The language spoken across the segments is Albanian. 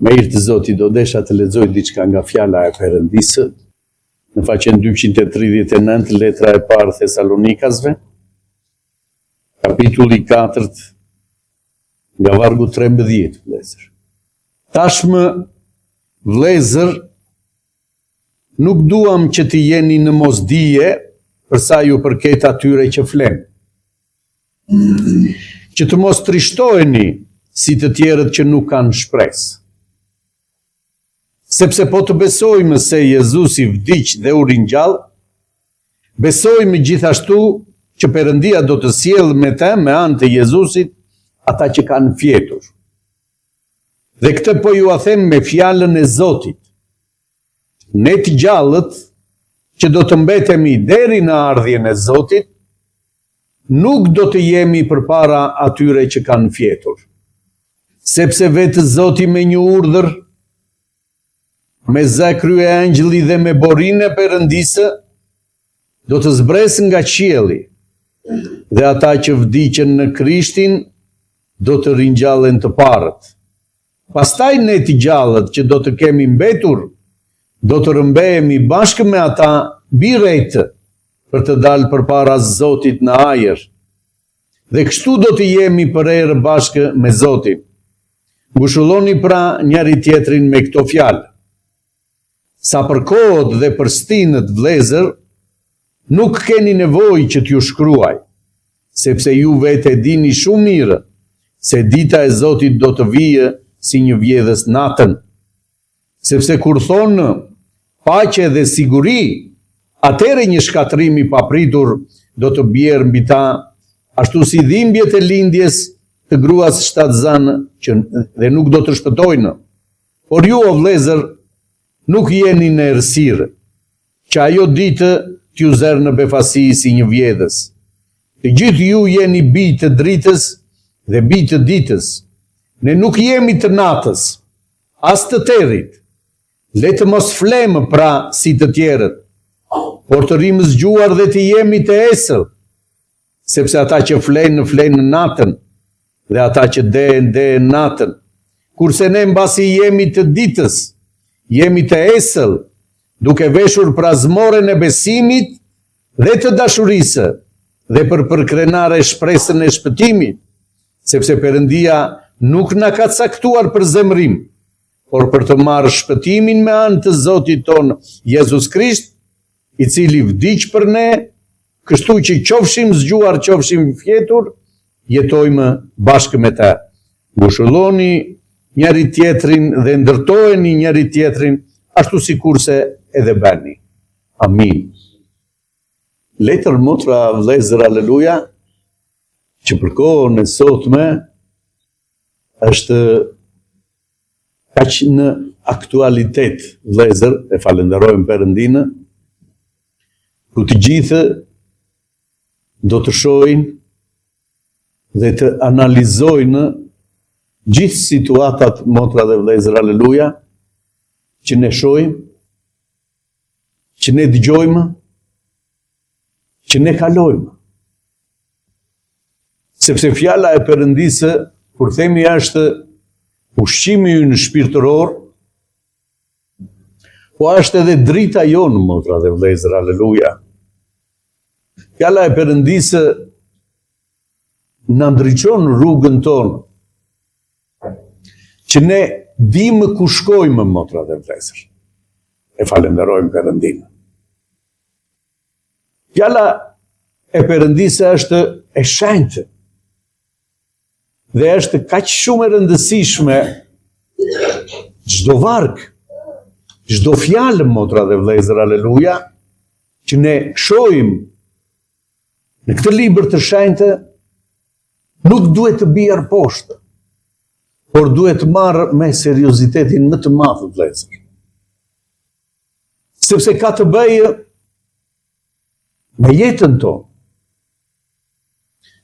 Me irë të Zotit, do desha të lexoj diçka nga fjala e Perëndisë, në faqen 239, letra e parë Thesalonikasve, kapitulli 4, nga vargu 13, vëllezër. Tashmë, vëllezër, nuk duam që të jeni në mosdije përsa ju përket atyre që flen. Që të mos trishtoheni si të tjerët që nuk kanë shpresë. Sepse po të besojmë se Jezusi vdiq dhe u ringjall, besojmë gjithashtu që Perëndia do të sjellë me të me anë të Jezusit ata që kanë fjetur. Dhe këtë po ju a them me fjalën e Zotit. Ne të gjallët që do të mbetemi deri në ardhjen e Zotit, nuk do të jemi përpara atyre që kanë fjetur. Sepse vetë Zoti me një urdhër, me zë krye angjëlli dhe me borinë e Perëndisë, do të zbres nga qielli, dhe ata që vdiqën në Krishtin do të ringjallen të parët. Pastaj ne të gjallët që do të kemi mbetur, do të rëmbehemi bashkë me ata birejtë për të dalë përpara Zotit në ajër. Dhe kështu do të jemi për erë bashkë me Zotin. Mbushulloni pra njëri tjetrin me këto fjalë. Sa për kohët dhe për stinët, vëllezër, nuk keni nevojë që t'ju shkruaj, sepse ju vetë e dini shumë mirë se dita e Zotit do të vijë si një vjedhës natën. Sepse kur thonë paqe dhe siguri, atëre një shkatrim i papritur do të bjerë mbi ta, ashtu si dhimbjet e lindjes të gruas shtatzanë që dhe nuk do të shpëtojnë. Por ju, o vëllezër, nuk jeni në errësirë, që ajo ditë t'ju zerë në befasi si një vjedhës. Të gjithë ju jeni bij të dritës dhe bij të ditës. Ne nuk jemi të natës, as të terit. Le të mos flemë pra si të tjerët, por të rrimë zgjuar dhe të jemi të esëll, sepse ata që flenë natën, dhe ata që dehen natën. Kurse ne mbasi jemi të ditës, jemi të esëll, duke veshur pra zmoren e besimit dhe të dashurisë, dhe për përkrenare shpresën e shpëtimit, sepse Perëndia nuk na ka caktuar për zemrim, por për të marrë shpëtimin me anë të Zotit ton Jezus Krisht, i cili vdiq për ne, kështu që qofshim zgjuar, qofshim fjetur, jetojmë bashkë me ta. Mbushulloni njëri tjetrin dhe ndërtojeni njëri tjetrin, ashtu sikurse edhe bëni. Amin. Letër motra, vëllezër, aleluja, që për kohën e sotme është kaq në aktualitet, vëllezër, e falenderojmë Perëndinë, ku të gjithë do të shohin dhe të analizojnë gjithë situatat, motra dhe vëllezër, aleluja, që ne shohim, që ne dëgjojmë, që ne kalojmë. Sepse fjala e Perëndisë, kur themi është ushqimi ynë shpirtëror, po është edhe drita jonë, motra dhe vëllezër, aleluja. Fjala e Perëndisë na ndriçon rrugën tonë, që ne dimë ku shkojmë, motra dhe vëllezër. E falenderojmë Perëndinë. Fjala e Perëndisë është e shenjtë dhe është kaq shumë e rëndësishme, çdo varg, çdo fjalë, motra dhe vëllezër, aleluja, që ne shohim në këtë libër të shenjtë, nuk duhet të bjerë poshtë, por duhet të marrë me seriozitetin më të madh, vëllezër. Sepse ka të bëjë me jetën tonë.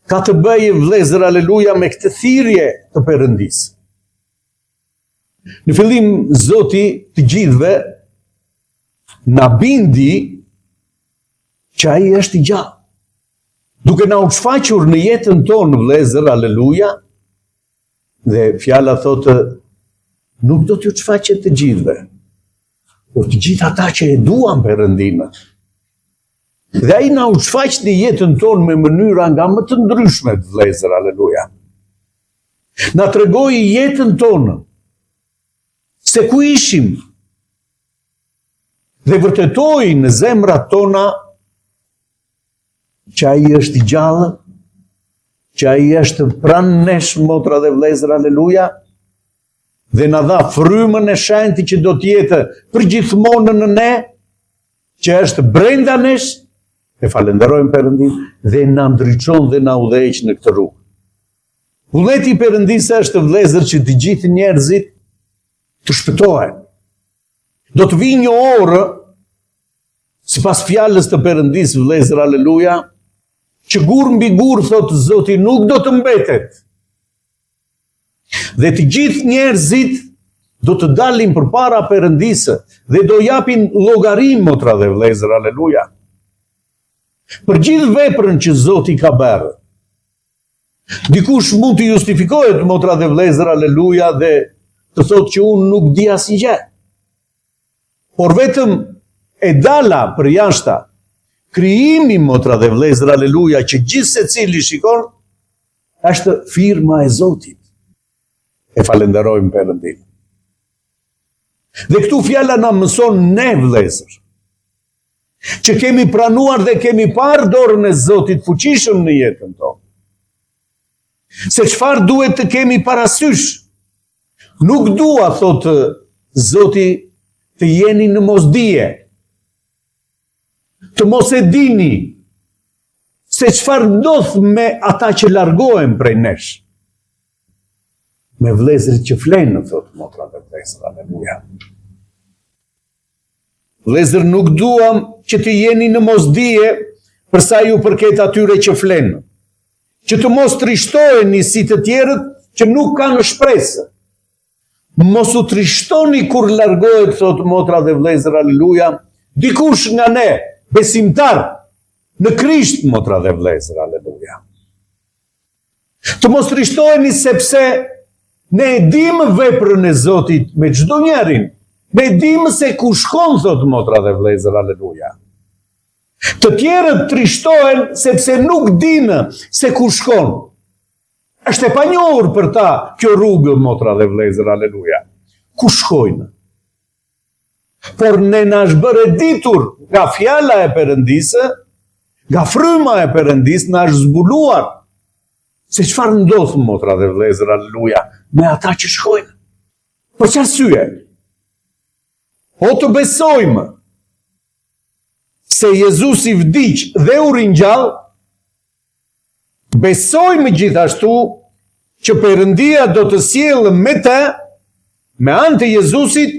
Ka të bëjë, vëllezër, aleluja, me këtë thirrje të Perëndisë. Në fillim, Zoti të gjithëve na bindi që ai është i gjallë. Duke na u shfaqur në jetën tonë, vëllezër, aleluja, dhe fjala thotë nuk do t'ju shfaqet të gjithve, por të gjithë ata që e duan Perëndimin. Dhe ai na u shfaq në jetën tonë me mënyra nga më të ndryshme, vëllezër, aleluja. Na tregoi jetën tonë, se ku ishim, dhe vërtetoi në zemrat tona që ai është i gjallë, që ai është pranë nesh, motra dhe vëllezër, aleluja, dhe na dha frymën e shenjtë që do të jetë përgjithmonë në ne, që është brenda nesh, e falenderojmë Perëndin, dhe na ndriçon dhe na udhëheq në këtë rrugë. Vullneti i Perëndisë është, vëllezër, që të gjithë njerëzit të shpëtohen. Do të vijë një orë, sipas fjalës të Perëndisë, vëllezër, aleluja, që gur mbi gur, thotë Zoti, nuk do të mbetet. Dhe të gjithë njerëzit do të dalin përpara Perëndisë dhe do japin llogari, motra dhe vëllezër, aleluja, për gjithë veprën që Zoti ka bërë. Dikush mund të justifikohet, motra dhe vëllezër, aleluja, dhe të thotë që unë nuk di asgjë. Por vetëm e dala për jashta krijimi, motra dhe vëllezër, aleluja, që gjithë secili shikon, është firma e Zotit. E falenderojmë Perëndin. Dhe këtu fjala na mëson ne, vëllezër, që kemi pranuar dhe kemi parë dorën e Zotit fuqishëm në jetën tonë. Se çfarë duhet të kemi parasysh? Nuk dua, thotë Zoti, të jeni në mosdije, të mos e dini se çfarë ndodh me ata që largohen prej nesh. Me vëllezërit që flenë, thotë motra dhe vëllezër, aleluja. Vëllezër, nuk duam që të jeni në mosdije përsa ju përket atyre që flenë, që të mos trishtoheni si të tjerët që nuk kanë shpresë. Mos u trishtoni kur largohet, thotë motra dhe vëllezër, aleluja, dikush nga ne, besimtar në Krisht, motra dhe vëllezër, aleluja. Të mos trishtoheni sepse ne e dimë veprën e Zotit me çdo njerin. Ne e dimë se ku shkon, thotë motra dhe vëllezër, aleluja. Të tjerët trishtohen sepse nuk dinë se ku shkon. Është e panjohur për ta kjo rrugë, motra dhe vëllezër, aleluja. Ku shkojnë? Por ne na është bërë ditur nga fjala e Perëndisë, nga fryma e Perëndisë, na është zbuluar se çfarë ndodh, motra dhe vëllezër, aleluja, me ata që shkojnë. Për çfarë arsye? O të besojmë se Jezusi vdiq dhe u ringjall, besojmë gjithashtu që Perëndia do të sjellë me të, me anë të Jezusit,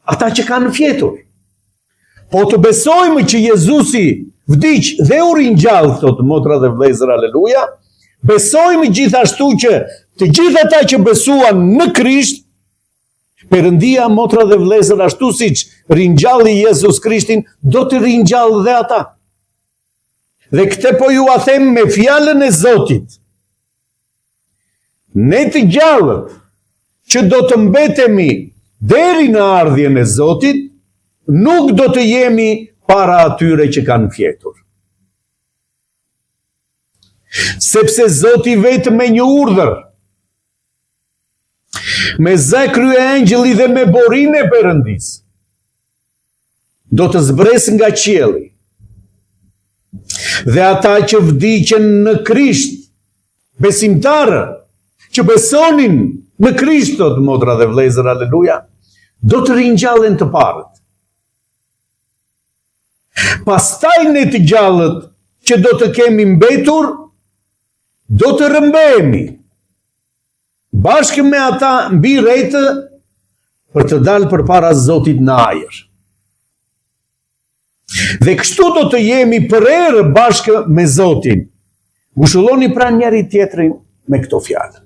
ata që kanë fjetur. Po të besojmë që Jezusi vdiq dhe u ringjall, thotë motra dhe vëllezër, aleluja, besojmë gjithashtu që të gjithë ata që besuan në Krisht, Perëndia, motra dhe vëllezër, ashtu siç ringjalli Jezus Krishtin, do të ringjallë dhe ata. Dhe këtë po ju a them me fjalën e Zotit. Ne të gjallët që do të mbetemi deri në ardhjen e Zotit, nuk do të jemi para atyre që kanë fjetur. Sepse Zoti vetë me një urdhër, me zë krye engjëlli dhe me borinë e Perëndisë, do të zbres nga qielli. Dhe ata që vdiqen në Krisht, besimtarë, që besonin në Krisht, thotë motra dhe vëllezër, aleluja, do të ringjallen të parët. Pastaj ne të gjallët që do të kemi mbetur, do të rëmbehemi bashkë me ata mbi rejtë për të dalë përpara Zotit në ajër. Dhe kështu do të jemi përerë bashkë me Zotin. Ngushëlloni pra njëri tjetrin me këto fjalë.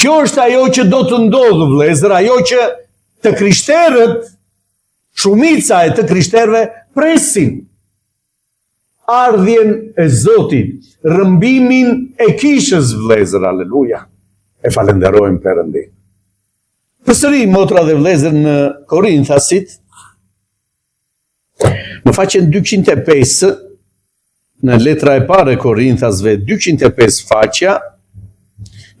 Kjo është ajo që do të ndodhë, vëllezër, ajo që të krishterët, shumica e të krishterëve presin. Ardhjen e Zotit, rëmbimin e kishës, vëllezër, aleluja. E falenderojmë Perëndin. Përsëri, motra dhe vëllezër, në Korinthasit, në faqen 205, në letra e parë e Korinthasve, 205 faqja,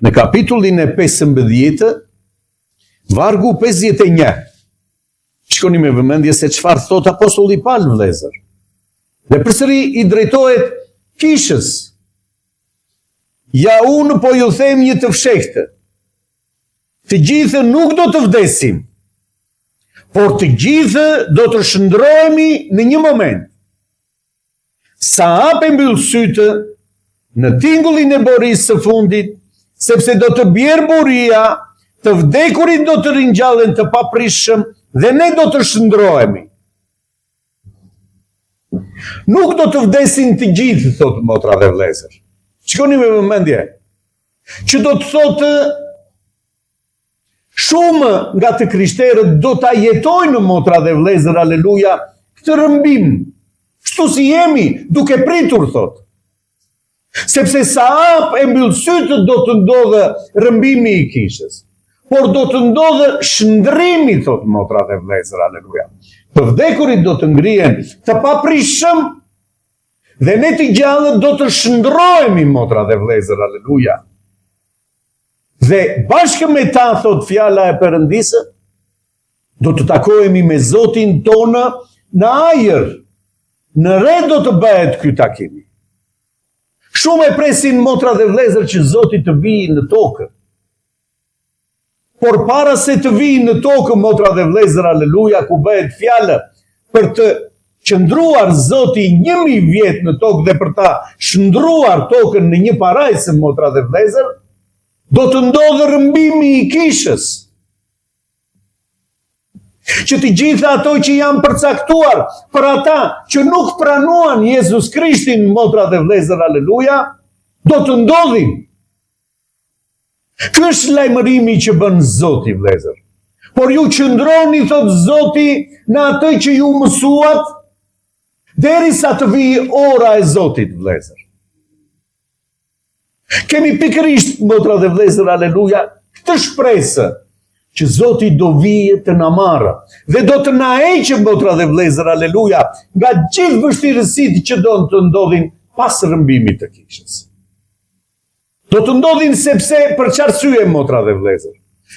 në kapitullin e 15, vargu 51. Shkoni me vëmendje se çfarë thot apostulli Paul, vëllezër. Dhe përsëri i drejtohet kishës. Ja, unë po ju them një të fshehtë. Të gjithë nuk do të vdesim, por të gjithë do të shndrohemi në një moment. Sa hape mbyll sytë në tingullin e borisë së fundit, sepse do të bjerë buria, të vdekurit do të ringjallen të paprishëm dhe ne do të shndrohemi. Nuk do të vdesin të gjithë, thotë motra dhe vëllezër. Shikoni me vëmendje, që do të thotë shumë nga të krishterët do ta jetojnë, motra dhe vëllezër, aleluja, këtë rëmbim. Kështu si jemi, duke pritur, thotë. Sepse sa hap e mbyll sytë do të ndodhe rëmbimi i kishës. Por do të ndodhe shndrimi, thotë motra dhe vëllezër, aleluja. Të vdekurit do të ngrihen të paprishëm dhe ne të gjallët do të shndrohemi, motra dhe vëllezër, aleluja. Dhe bashkë me ta, thot fjala e Perëndisë, do të takohemi me Zotin tonë në ajër. Në re do të bëhet ky takimi. Shumë e presin, motra dhe vëllezër, që Zoti të vijë në tokë. Por para se të vijë në tokë, motra dhe vëllezër, aleluja, ku bëhet fjalë për të qëndruar Zoti 1000 vjet në tokë dhe për ta shndruar tokën në një parajsë, motra dhe vëllezër, do të ndodhë rëmbimi i kishës. Që të gjitha ato që janë përcaktuar për ata që nuk pranuan Jezus Krishtin, motra dhe vëllezër, aleluja, do të ndodhin. Ky është lajmërimi që bën Zoti, vëllezër. Por ju qëndroni, thot Zoti, në atë që ju mësuat, derisa të vijë ora e Zotit, vëllezër. Kemi pikërisht, motra dhe vëllezër, aleluja, këtë shpresë që Zoti do vijë të na marrë dhe do të na heqë, motra dhe vëllezër, aleluja, nga gjithë vështirësitë që do të ndodhin pas rëmbimit të kishës. Do të ndodhin sepse për çfarë arsye, motra dhe vëllezër?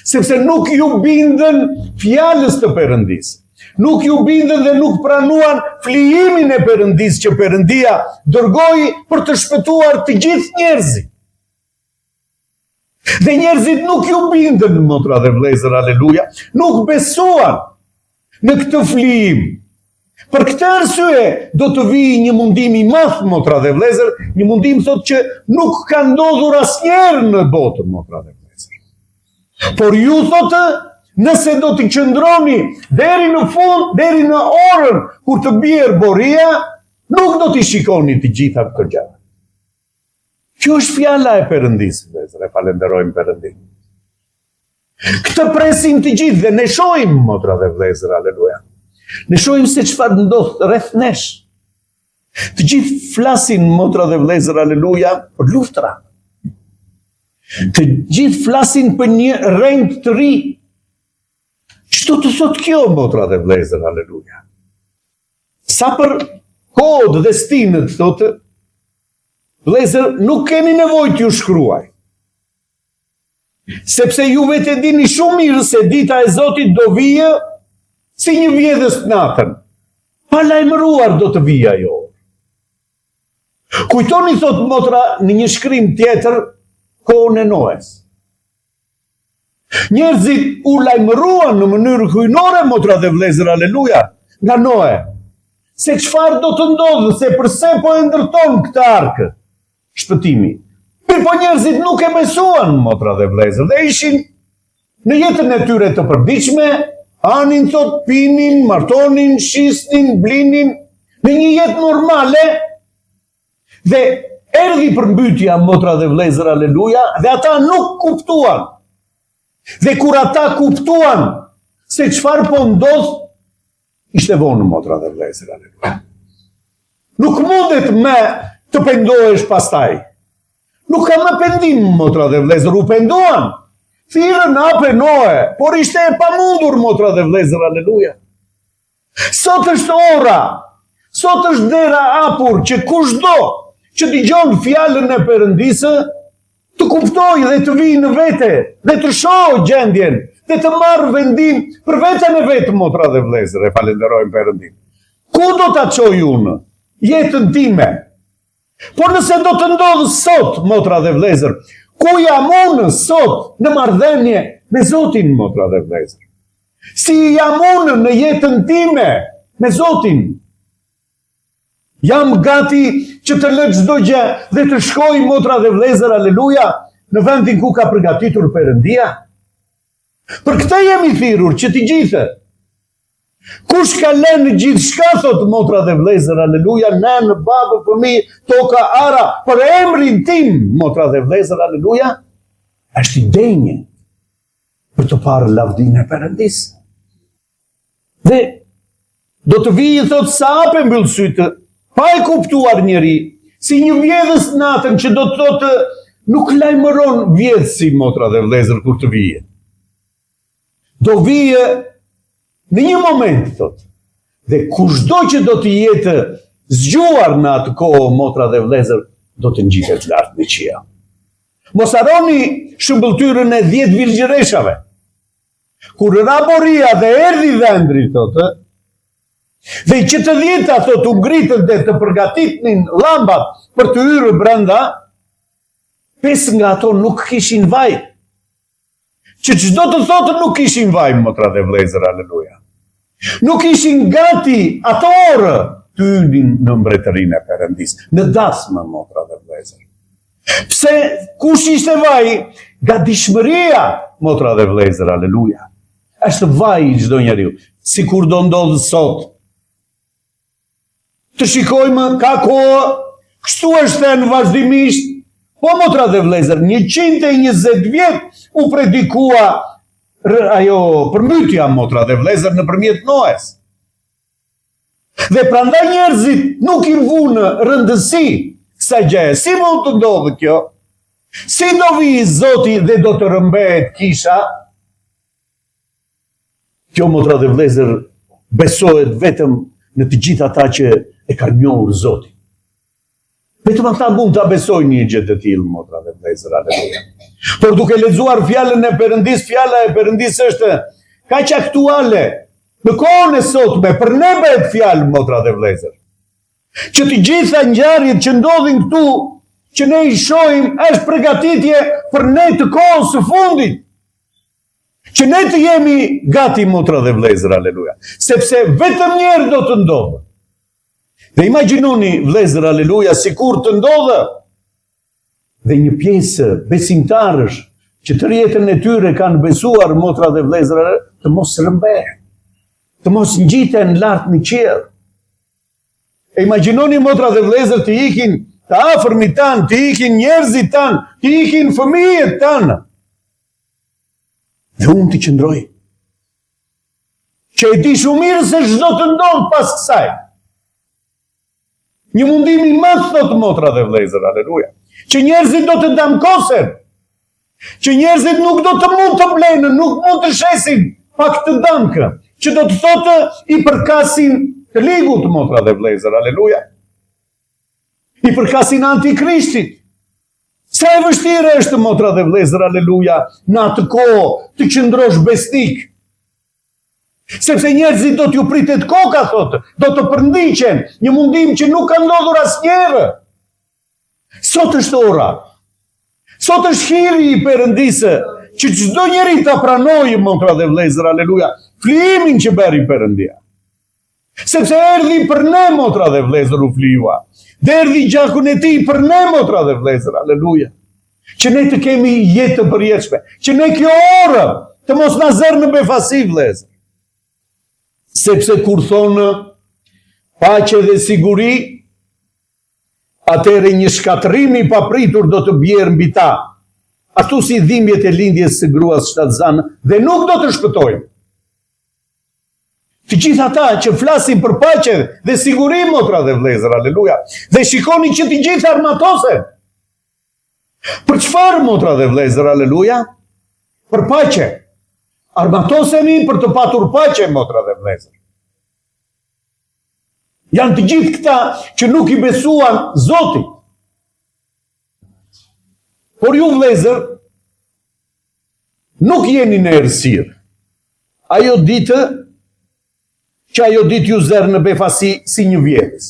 Sepse nuk ju bindën fjalës të Perëndisë. Nuk ju bindën dhe nuk pranuan flijimin e Perëndisë që Perëndia dërgoi për të shpëtuar të gjithë njerëzit. Dhe njerëzit nuk ju bindën, motra dhe vëllezër, aleluja, nuk besuan në këtë flijim. Për këtë arsye do të vijë një mundim i madh, motra dhe vëllezër, një mundim thotë që nuk ka ndodhur asnjëherë në botë, motra dhe vëllezër. Por ju thotë, nëse do të qëndroni deri në fund, deri në orën kur të bjerë boria, nuk do t'i shikoni të gjitha këto gjëra. Kjo është fjala e Perëndisë, vëllezër, e falenderojmë Perëndin. Këtë presim të gjithë dhe ne shohim, motra dhe vëllezër, aleluja. Ne shohim se çfarë ndodh rreth nesh. Të gjithë flasin, motra dhe vëllezër, aleluja, për luftra. Të gjithë flasin për një rend të ri. Çdo të thot kjo, motra dhe vëllezër, aleluja. Sa për kod dhe stinët, thotë, vëllezër, nuk keni nevojë t'ju shkruaj. Sepse ju vetë dini shumë mirë se dita e Zotit do vijë si një vjedhës natën. Pa lajmëruar do të vijë ajo. Kujtoni, thot motra, në një shkrim tjetër, kohën e Noes. Njerëzit u lajmëruan në mënyrë hyjnore, motra dhe vëllezër, aleluja, nga Noe. Se çfarë do të ndodhë, se përse po e ndërton këtë arkë shpëtimi. Po njerëzit nuk e besuan, motra dhe vëllezër, dhe ishin në jetën e tyre të përditshme, anin, thot, pinin, martonin, shisnin, blinin, në një jetë normale, dhe erdhi përmbytja, motra dhe vëllezër, aleluja, dhe ata nuk kuptuan. Dhe kur ata kuptuan se çfarë po ndodh, ishte vonë, motra dhe vëllezër, aleluja. Nuk mundet me të pendohesh pastaj. Nuk ka më pendim, motra dhe vëllezër, u penduan. Thirrën hape Noe, por ishte e pamundur, motra dhe vëllezër, aleluja. Sot është ora, sot është dera hapur që kushdo që dëgjon fjalën e Perëndisë të kuptojë dhe të vijë në vete, dhe të shohë gjendjen, dhe të marrë vendim për veten e vetë, motra dhe vëllezër, e falenderojmë Perëndin. Ku do ta çoj unë jetën time? Por nëse do të ndodhë sot, motra dhe vëllezër, ku jam unë sot në marrëdhënie me Zotin, motra dhe vëllezër? Si jam unë në jetën time me Zotin? Jam gati që të lë çdo gjë dhe të shkoj, motra dhe vëllezër, aleluja, në vendin ku ka përgatitur Perëndia? Për këtë jemi thirrur që të gjithë. Kush ka lënë gjithçka, thot motra dhe vëllezër, aleluja, nënë, babë, fëmijë, toka, ara, për emrin tim, motra dhe vëllezër, aleluja, është i denjë për të parë lavdinë e Perëndisë. Dhe do të vijë, thot, sa hape mbyll sytë, pa e kuptuar njeri, si një vjedhës natën që do të thotë nuk lajmëron vjedhësi, motra dhe vëllezër, kur të vijë. Do vijë në një moment, thot, dhe kushdo që do të jetë zgjuar në atë kohë, motra dhe vëllezër, do të ngjitet lart në qiell. Mos harroni shëmbëltyrën e 10 virgjëreshave. Kur raboria dhe erdhi dhëndri, thotë, dhe që të 10-ta, thotë, u ngritën dhe të përgatitnin llambat për të hyrë brenda, 5 nga ato nuk kishin vaj. Që çdo të thotë nuk kishin vaj, motra dhe vëllezër, aleluja. Nuk ishin gati ato orë të hynin në mbretërinë e Perëndisë, në dasmë, motra dhe vëllezër. Pse kush ishte vaj? Gatishmëria, motra dhe vëllezër, aleluja. Është vaj i çdo njeriu, sikur do ndodhë sot. Të shikojmë, ka kohë, kështu është thënë vazhdimisht. Po, motra dhe vëllezër, 120 vjet u predikua ajo përmbytja, motra dhe vëllezër, nëpërmjet Noes. Dhe prandaj njerëzit nuk i vunë rëndësi kësaj gjëje. Si mund të ndodhë kjo? Si do vijë Zoti dhe do të rrëmbehet kisha? Kjo, motra dhe vëllezër, besohet vetëm në të gjithë ata që e kanë njohur Zotin. Vetëm ata mund ta besojnë një gjë të tillë, motra dhe vëllezër, aleluja. Por duke lexuar fjalën e Perëndisë, fjala e Perëndisë është kaq aktuale në kohën e sotme, për ne bëhet fjalë, motra dhe vëllezër. Që të gjitha ngjarjet që ndodhin këtu, që ne i shohim, është përgatitje për ne të kohës së fundit. Që ne të jemi gati, motra dhe vëllezër, aleluja. Sepse vetëm një herë do të ndodhë. Dhe imagjinoni, vëllezër, aleluja, sikur të ndodhë dhe një pjesë besimtarësh që të jetën e tyre kanë besuar, motra dhe vëllezër, të mos rrëmbehen, të mos ngjiten lart në qiell. E imagjinoni, motra dhe vëllezër, të ikin të afërmit tanë, të ikin njerëzit tanë, të ikin fëmijët tanë. Dhe unë të qëndroj. Që e di shumë mirë se çdo të ndodhë pas kësaj. Një mundim i madh, thot motra dhe vëllezër, aleluja. Që njerëzit do të damkosen. Që njerëzit nuk do të mund të blenë, nuk mund të shesin pak të damkë. Që do të thotë i përkasin të ligut, motra dhe vëllezër, aleluja. I përkasin antikrishtit. Sa e vështirë është, motra dhe vëllezër, aleluja, në atë kohë të qëndrosh besnik. Sepse njerëzit do t'ju pritet koka, thotë, do të përndiqen, një mundim që nuk ka ndodhur asnjëherë. Sot është ora. Sot është hiri i Perëndisë, që çdo njeri ta pranojë, motra dhe vëllezër, aleluja, flimin që bëri Perëndia. Sepse erdhi për ne, motra dhe vëllezër, u flijua. Dhe erdhi gjakun e tij për ne, motra dhe vëllezër, aleluja. Që ne të kemi jetë të përjetshme, që ne kjo orë të mos na zërë në befasi, vëllezër. Sepse kur thonë paqe dhe siguri, atëherë një shkatërrim i papritur do të bjerë mbi ta, ashtu si dhimbjet e lindjes së gruas shtatzanë, dhe nuk do të shpëtojnë. Të gjithë ata që flasin për paqe dhe siguri, motra dhe vëllezër, aleluja, dhe shikoni që të gjithë armatosen. Për çfarë, motra dhe vëllezër, aleluja? për paqe. Armatosemi për të patur paqe, motra dhe vëllezër. Janë të gjithë këta që nuk i besuan Zotit. Por ju vëllezër, nuk jeni në errësirë. Ajo ditë ju zerë në befasi si një vjetës.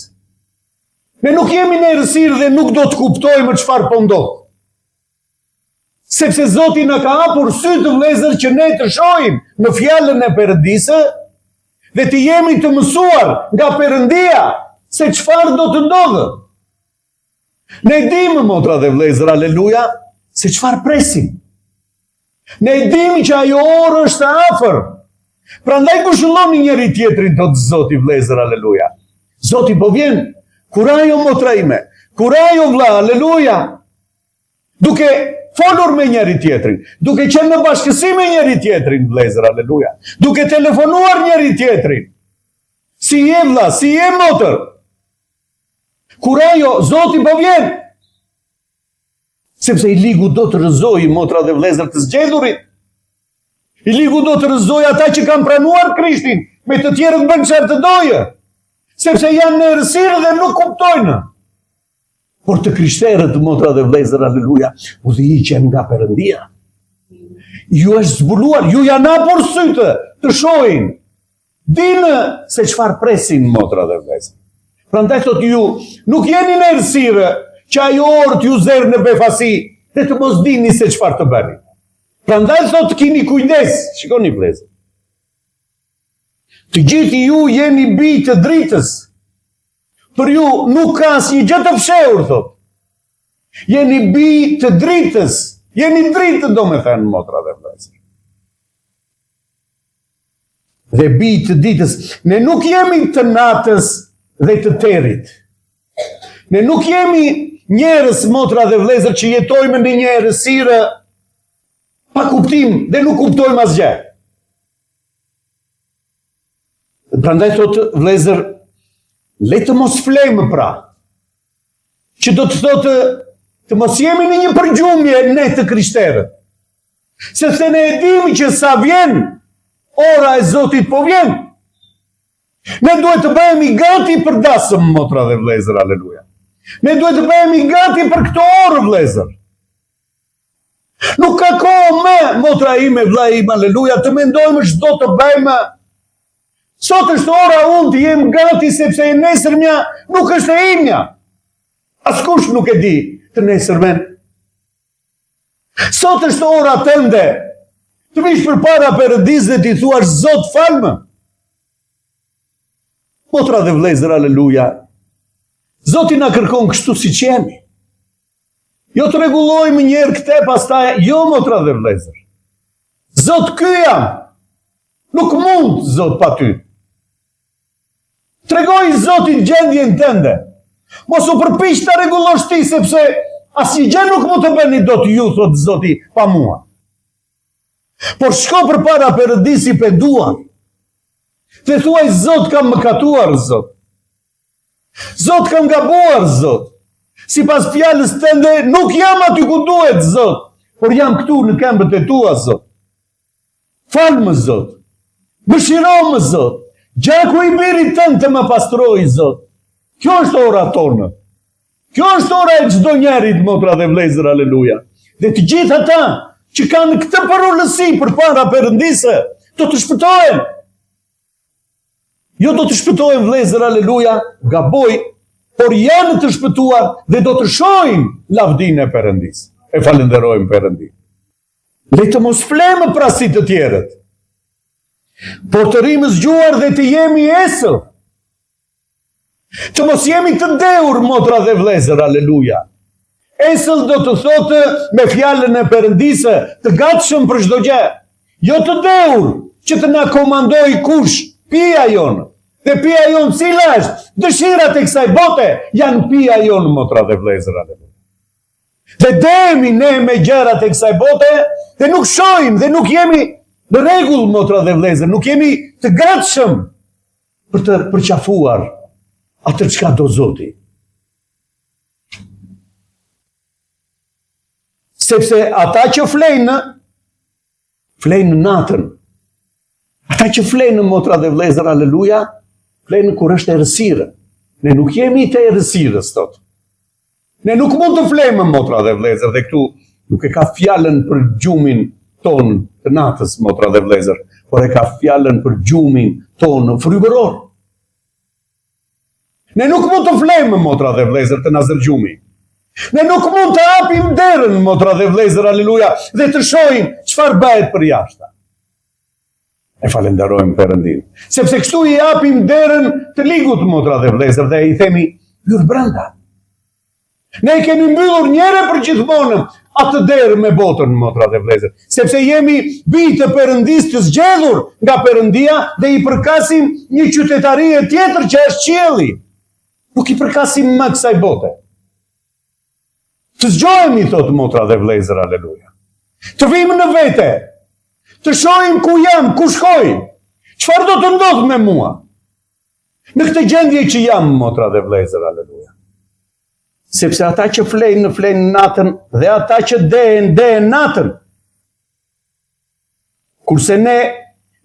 Ne nuk jemi në errësirë dhe nuk do të kuptojmë çfarë po ndodh. Sepse Zoti na ka hapur sy të vëllezër që ne të shohim në fjalën e Perëndisë dhe të jemi të mësuar nga Perëndia se çfarë do të ndodhë. Ne dimë, motra dhe vëllezër, aleluja, se çfarë presim. Ne dimë që ajo orë është afër. Prandaj ngushëlloni njëri tjetrin, thot Zoti, vëllezër, aleluja. Zoti po vjen. Kurajo, motra ime. Kurajo, vëlla, aleluja. Duke folur me njëri tjetrin, duke qenë në bashkësi me njëri tjetrin, vëllezër, aleluja. Duke telefonuar njëri tjetrin. Si je, vëlla, si je, motër? Kurajo, Zoti po vjen. Sepse i ligu do të rëzojë, motra dhe vëllezër, të zgjedhurit. I ligu do të rëzojë ata që kanë pranuar Krishtin, me të tjerët bën çfarë të dojë, sepse janë në errësirë dhe nuk kuptojnë. Por të krishterët, motra dhe vëllezër, aleluja, udhëhiqen nga Perëndia. Ju është zbuluar, ju janë hapur sytë të shohin. Dinë se çfarë presin, motra dhe vëllezër. Prandaj thotë ju, nuk jeni në errësirë që ajo orë t'ju zerë në befasi dhe të mos dini se çfarë të bëni. Prandaj thotë kini kujdes, shikoni vëllezër. Të gjithë ju jeni bij të dritës. Për ju nuk ka asnjë gjë të fshehur, thotë. Jeni bij të dritës. Jeni dritë, domethënë, motra dhe vëllezër. Dhe bij të ditës. Ne nuk jemi të natës dhe të terit. Ne nuk jemi njerëz, motra dhe vëllezër, që jetojmë në një errësirë pa kuptim dhe nuk kuptojmë asgjë. Prandaj thotë vëllezër, le të mos flejmë pra, që do të thotë të mos jemi në një përgjumje ne të krishterët. Sepse ne e dimi që sa vjen, ora e Zotit po vjen. Ne duhet të bëhemi gati për dasëm, motra dhe vëllezër, aleluja. Ne duhet të bëhemi gati për këtë orë, vëllezër. Nuk ka kohë me, motra ime, vëlla im, aleluja, të mendojmë çdo të bëjmë. Sot është ora unë të jem gati sepse e nesërmja nuk është e imja. Askush nuk e di të nesërmen. Sot është ora tënde të vish përpara Perëndisë dhe t'i thuash Zot falmë. Motra dhe vëllezër, aleluja. Zoti na kërkon kështu siç jemi. Jo të rregullojmë një herë këtë, pastaj jo, motra dhe vëllezër. Zot, ky jam. Nuk mund, Zot, pa ty. Tregoj Zotit gjendjen tënde. Mos u përpiq ta rregullosh ti, sepse asnjë gjë nuk mund të bëni dot ju, thot Zoti, pa mua. Por shko përpara Perëndisë i penduar. Dhe thuaj, Zot, kam mëkatuar, Zot. Zot, kam gabuar, Zot. Sipas fjalës tënde, nuk jam aty ku duhet, Zot, por jam këtu në këmbët e tua, Zot. Falmë, Zot. Mëshiro-më, Zot. Gjaku i birit tënd të më pastroj, Zot. Kjo është ora tonë. Kjo është ora e çdo njerit, motra dhe vëllezër, aleluja. Dhe të gjithë ata që kanë këtë përullësi përpara Perëndisë, do të shpëtohen. Jo do të shpëtohen, vëllezër, aleluja, gaboj, por janë të shpëtuar dhe do të shohin lavdinë e Perëndisë. E falenderojmë Perëndin. Le të mos flemë pra si të tjerët, por të rrimë zgjuar dhe të jemi esër. Të mos jemi të dehur, motra dhe vëllezër, aleluja. Esër do të thotë me fjalën e Perëndisë, të gatshëm për çdo gjë. Jo të dehur që të na komandoj kush, pija jonë. Dhe pija jonë cila është? Dëshirat e kësaj bote janë pija jonë, motra dhe vëllezër, aleluja. Dhe dehemi ne me gjërat e kësaj bote dhe nuk shohim dhe nuk jemi në rregull, motra dhe vëllezër, nuk jemi të gatshëm për të përqafuar atë çka do Zoti. Sepse ata që flejnë flejnë natën. Ata që flejnë motra dhe vlezër, aleluja, flejnë kur është errësirë. Ne nuk jemi të errësirës, thot. Ne nuk mund të flejmë motra dhe vlezër, dhe këtu nuk e ka fjallën për gjumin ton të natës, motra dhe vlezër, por e ka fjallën për gjumin ton frymëror. Ne nuk mund të flejmë motra dhe vlezër të nazër gjumi. Ne nuk mund të hapim derën, motra dhe vlezër, aleluja, dhe të shohim çfarë bëhet për jashta. E falenderojmë Perëndin. Sepse kështu i hapim derën të ligut, motra dhe vlezër, dhe i themi, hyrë brenda. Ne kemi mbyllur njëre për gjithmonë atë derë me botën, motra dhe vlezër. Sepse jemi bijtë të Perëndis të zgjedhur nga Perëndia dhe i përkasim një qytetarie tjetër që është qielli. Nuk i përkasim më kësaj bote. Të zgjohemi, thot motra dhe vlezër, aleluja. Të vim në vete. Të shohim ku jam, ku shkoj. Çfarë do të ndodh me mua? Në këtë gjendje që jam, motra dhe vlezër, aleluja. Sepse ata që flejnë natën dhe ata që dehen natën. Kurse ne,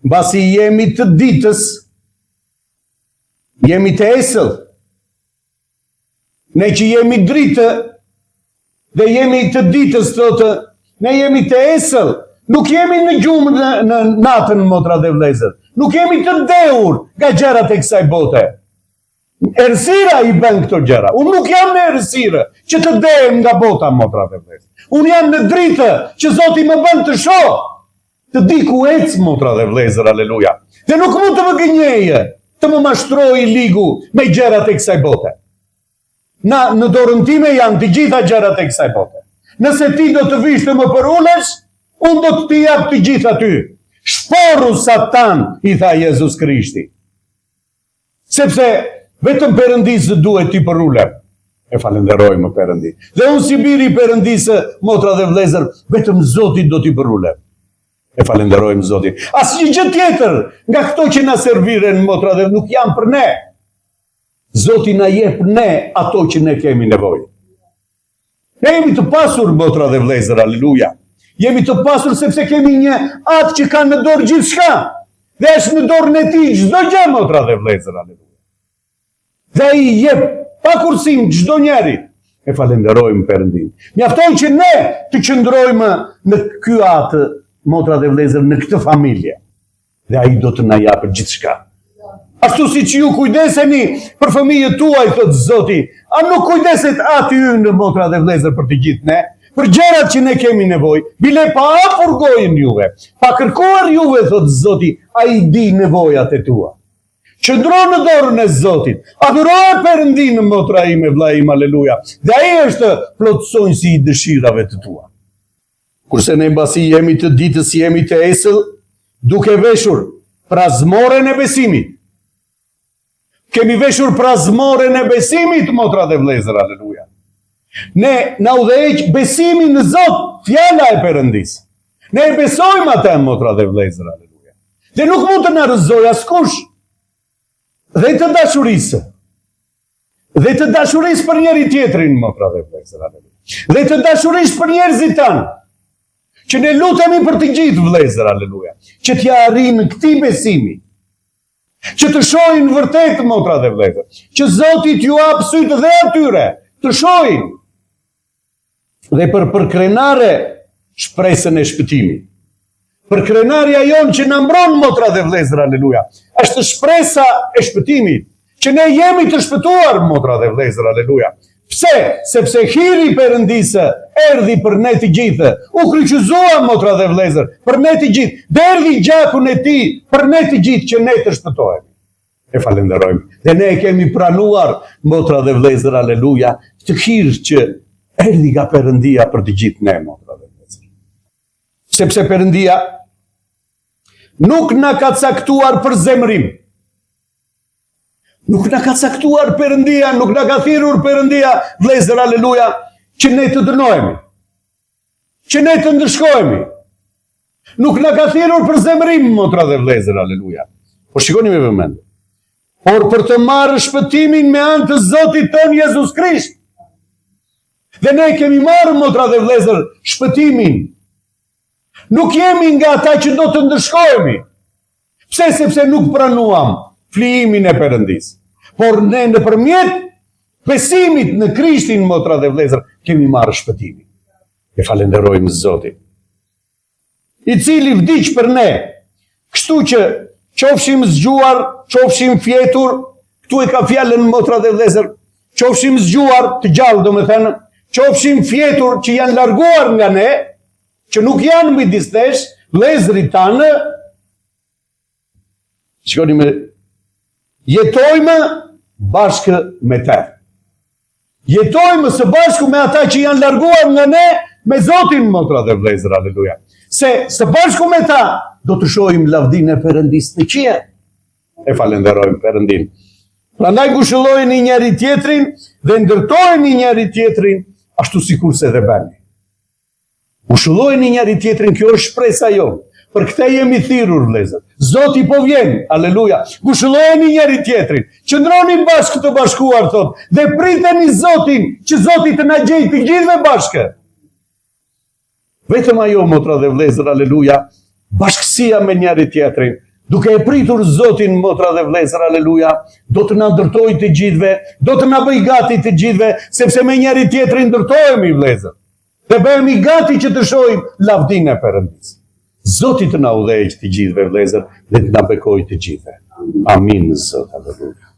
mbasi jemi të ditës, jemi të esëll. Ne që jemi dritë dhe jemi të ditës, thotë, ne jemi të esëll. Nuk jemi në gjumë në natën, motra dhe vlezër. Nuk jemi të dehur nga gjërat e kësaj bote. Errësira i bën këto gjëra. Unë nuk jam në errësirë që të dehem nga bota, motra dhe vlezër. Unë jam në dritë që Zoti më bën të shoh, të di ku ec, motra dhe vlezër, aleluja. Dhe nuk mund të më gënjeje, të më mashtrojë ligu me gjërat e kësaj bote. Në dorën time janë të gjitha gjërat e kësaj bote. Nëse ti do të vish të më përulesh, unë do të t'i jap të gjitha ty. Shporu Satan, i tha Jezus Krishti. Sepse vetëm Perëndisë duhet t'i përulem. E falenderojmë Perëndin. Dhe unë si biri i Perëndisë, motra dhe vlezër, vetëm Zotit do t'i përulem. E falenderojmë Zotin. Asnjë gjë tjetër nga këto që na serviren, motra dhe nuk janë për ne. Zoti na jep ne ato që ne kemi nevojë. Ne jemi të pasur, motra dhe vlezër, aleluja. Jemi të pasur sepse kemi një atë që ka në dorë gjithçka. Dhe është në dorën e tij çdo gjë, motra dhe vlezër, aleluja. Dhe ai jep pa kursim çdo njeri. E falenderojmë Perëndin. Mjafton që ne të qëndrojmë në ky atë, motra dhe vlezër, në këtë familje. Dhe ai do të na japë gjithçka. Ashtu si që ju kujdeseni për fëmijët tuaj, thot Zoti, a nuk kujdeset aty ynë, motra dhe vlezër, për të gjithë ne? Për gjërat që ne kemi nevojë, bile pa hapur gojën juve, pa kërkuar juve, thot Zoti, ai di nevojat e tua. Qëndro në dorën e Zotit, adhuroje Perëndin, motra ime, vlla im, aleluja, dhe ai është plotësonjësi i dëshirave të tua. Kurse ne mbasi jemi të ditës, jemi të esëll, duke veshur prazmoren e besimit. Kemi veshur prazmoren e besimit, motra dhe vlezër, aleluja. Ne na udhëheq besimi në Zot, fjala e Perëndis. Ne e besojmë atë, motra dhe vlezër, aleluja. Dhe nuk mund të na rrëzoj askush. Dhe të dashurisë. Dhe të dashurisë për njëri tjetrin, motra dhe vlezër, aleluja. Dhe të dashurisë për njerëzit tanë. Që ne lutemi për të gjithë, vlezër, aleluja. Që t'ja arrijnë këtij besimi. Që të shohin vërtet, motra dhe vlezër. Që Zoti t'ju hap sytë dhe atyre, të shohin. Dhe për përkrenare shpresën e shpëtimit. Përkrenarja jonë që në mbron, motra dhe vlezër, aleluja, është shpresa e shpëtimit, që ne jemi të shpëtuar, motra dhe vlezër, aleluja. Pse? Sepse hiri i Perëndisë erdhi për ne të gjithë, u kryqëzua, motra dhe vlezër, për ne të gjithë, dhe erdhi gjakun e tij për ne të gjithë që ne të shpëtohemi. E falenderojmë. Dhe ne kemi pranuar, motra dhe vlezër, aleluja, të hir që erdhi nga Perëndia për të gjithë ne, motra dhe vlezër. Sepse Perëndia nuk na ka caktuar për zemrim. Nuk na ka caktuar Perëndia, nuk na ka thirrur Perëndia, vlezër, aleluja, që ne të dënohemi. Që ne të ndëshkohemi. Nuk na ka thirrur për zemrim, motra dhe vlezër, aleluja. Po shikoni me vëmendje. Por për të marrë shpëtimin me anë të Zotit ton Jezus Krisht. Dhe ne kemi marrë, motra dhe vlezër, shpëtimin Nuk jemi nga ata që do të ndëshkohemi. Pse? Sepse nuk pranuam flijimin e Perëndis. Por ne nëpërmjet besimit në Krishtin, motra dhe vëllezër, kemi marrë shpëtimin. E falenderojmë Zotin, i cili vdiq për ne. Kështu që qofshim zgjuar, qofshim fjetur, këtu e ka fjalën, motra dhe vëllezër, qofshim zgjuar të gjallë, domethënë, qofshim fjetur që janë larguar nga ne, që nuk janë midis nesh, vëllezërit tanë, shikoni me, jetojmë bashkë me te. Jetojmë së bashku me ata që janë larguar nga ne, me Zotin, motra dhe vëllezër, aleluja. Se së bashku me ta do të shohim lavdinë e Perëndis në qiell. E falenderojmë Perëndin. Prandaj ngushëllojeni njëri tjetrin dhe ndërtojeni njëri tjetrin ashtu sikurse dhe bëni. Ngushëllojeni njëri tjetrin, kjo është shpresa jonë. Për këte jemi thirrur, vëllezër. Zoti po vjen, aleluja. Ngushëllojeni njëri tjetrin, qëndroni bashkë të bashkuar, thot, dhe priteni Zotin, që Zoti të na gjejë të gjithëve bashkë. Vetëm ajo, motra dhe vëllezër, aleluja, bashkësia me njëri tjetrin, duke e pritur Zotin, motra dhe vëllezër, aleluja, do të na ndërtojë të gjithëve, do të na bëjë gati të gjithëve, sepse me njëri tjetrin ndërtohemi, vëllezër. Dhe bëhemi gati që të shohim lavdinë e Perëndis. Zoti të na udhëheqë të gjithëve, vëllezër, dhe të na bekojë të gjithëve. Amin, Zot, aleluja.